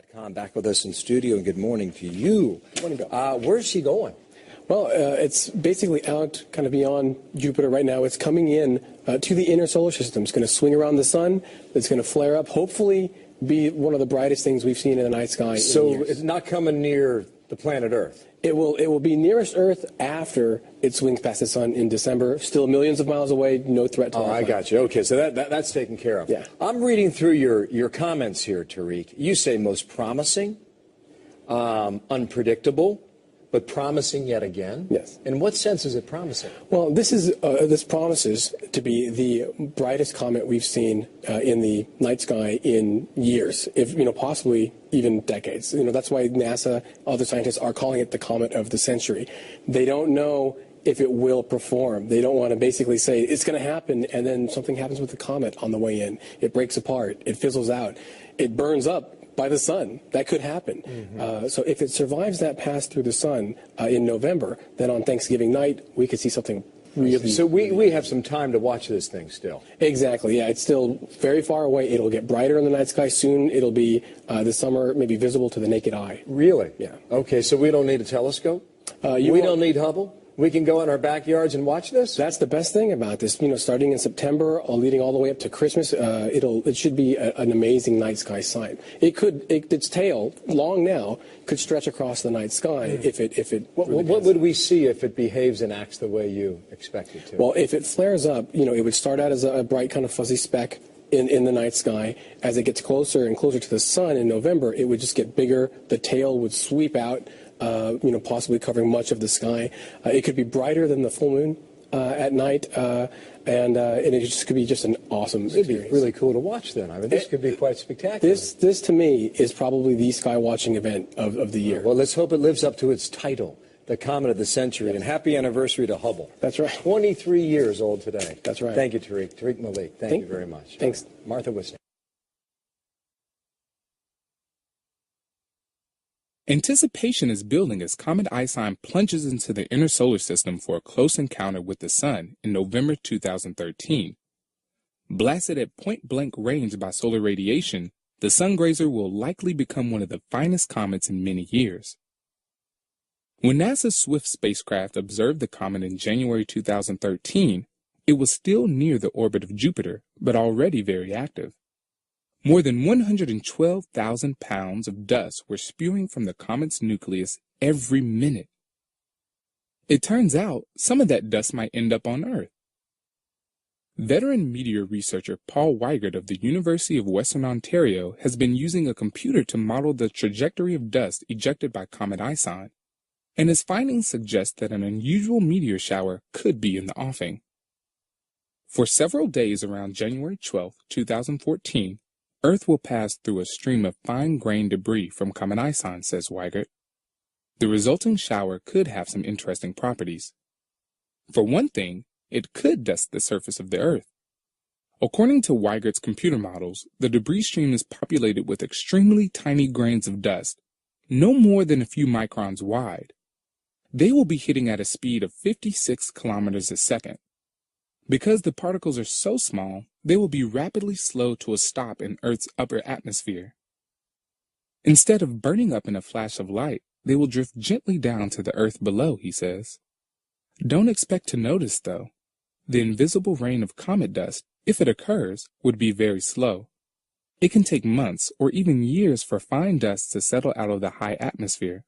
.com back with us in studio, and good morning to you. Morning, Bill. Where's she going? Well, it's basically out kind of beyond Jupiter right now. It's coming in to the inner solar system. It's going to swing around the sun. It's going to flare up, hopefully be one of the brightest things we've seen in the night sky. So it's not coming near the planet Earth? It will be nearest Earth after it swings past the sun in December. Still millions of miles away, no threat to our planet. I got you. Okay, so that's taken care of. Yeah. I'm reading through your comments here, Tariq. You say most promising, unpredictable, but promising yet again. Yes. In what sense is it promising? Well, this promises to be the brightest comet we've seen in the night sky in years, if possibly even decades. That's why NASA, other scientists are calling it the comet of the century. They don't know if it will perform. They don't want to basically say it's going to happen and then something happens with the comet on the way in. It breaks apart. It fizzles out. It burns up by the sun. That could happen. Mm-hmm. So if it survives that pass through the sun in November, then on Thanksgiving night, we could see something really... So we have some time to watch this thing still. Exactly, yeah. It's still very far away. It'll get brighter in the night sky soon. It'll be this summer, maybe visible to the naked eye. Really? Yeah. Okay, so we don't need a telescope? We don't need Hubble? We can go in our backyards and watch this? That's the best thing about this. Starting in September, leading all the way up to Christmas, it should be an amazing night sky sight. Its tail, long now, could stretch across the night sky if it. What would we see if it behaves and acts the way you expect it to? Well, if it flares up, it would start out as a bright kind of fuzzy speck in the night sky. As it gets closer and closer to the sun in November, it would just get bigger. The tail would sweep out. Possibly covering much of the sky. It could be brighter than the full moon at night, and it just could be just an awesome experience. It'd be really cool to watch then. I mean, this could be quite spectacular. This to me is probably the sky watching event of the year. Well, let's hope it lives up to its title, the Comet of the Century, and happy anniversary to Hubble. That's right. 23 years old today. That's right. Thank you, Tariq. Tariq Malik, thank you very much. Thanks. Martha Wisner. Anticipation is building as Comet ISIN plunges into the inner solar system for a close encounter with the sun in November 2013. Blasted at point-blank range by solar radiation, the Sungrazer will likely become one of the finest comets in many years. When NASA's Swift spacecraft observed the comet in January 2013, it was still near the orbit of Jupiter, but already very active. More than 112,000 pounds of dust were spewing from the comet's nucleus every minute. It turns out some of that dust might end up on Earth. Veteran meteor researcher Paul Weigert of the University of Western Ontario has been using a computer to model the trajectory of dust ejected by Comet ISIN, and his findings suggest that an unusual meteor shower could be in the offing. For several days around January 12, 2014, Earth will pass through a stream of fine-grained debris from Comet ISIN, says Weigert. The resulting shower could have some interesting properties. For one thing, it could dust the surface of the Earth. According to Weigert's computer models, the debris stream is populated with extremely tiny grains of dust, no more than a few microns wide. They will be hitting at a speed of 56 kilometers a second. Because the particles are so small, they will be rapidly slowed to a stop in Earth's upper atmosphere. Instead of burning up in a flash of light, they will drift gently down to the Earth below, he says. Don't expect to notice, though. The invisible rain of comet dust, if it occurs, would be very slow. It can take months or even years for fine dust to settle out of the high atmosphere.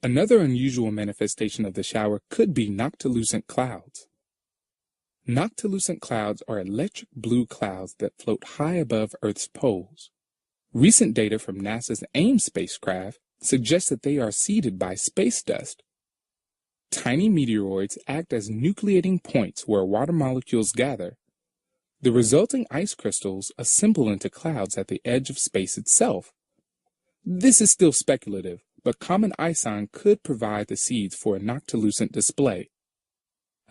Another unusual manifestation of the shower could be noctilucent clouds. Noctilucent clouds are electric blue clouds that float high above Earth's poles. Recent data from NASA's AIM spacecraft suggests that they are seeded by space dust. Tiny meteoroids act as nucleating points where water molecules gather. The resulting ice crystals assemble into clouds at the edge of space itself. This is still speculative, but Comet ISIN could provide the seeds for a noctilucent display.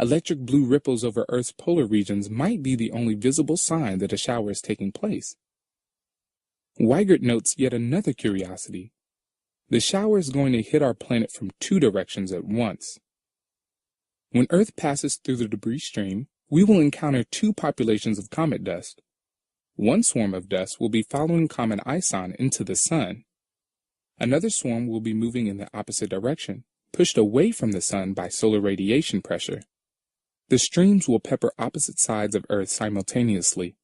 Electric blue ripples over Earth's polar regions might be the only visible sign that a shower is taking place. Weigert notes yet another curiosity. The shower is going to hit our planet from two directions at once. When Earth passes through the debris stream, we will encounter two populations of comet dust. One swarm of dust will be following Comet ISON into the sun. Another swarm will be moving in the opposite direction, pushed away from the sun by solar radiation pressure. The streams will pepper opposite sides of Earth simultaneously.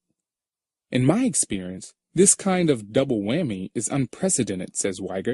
In my experience, this kind of double whammy is unprecedented, says Weigert.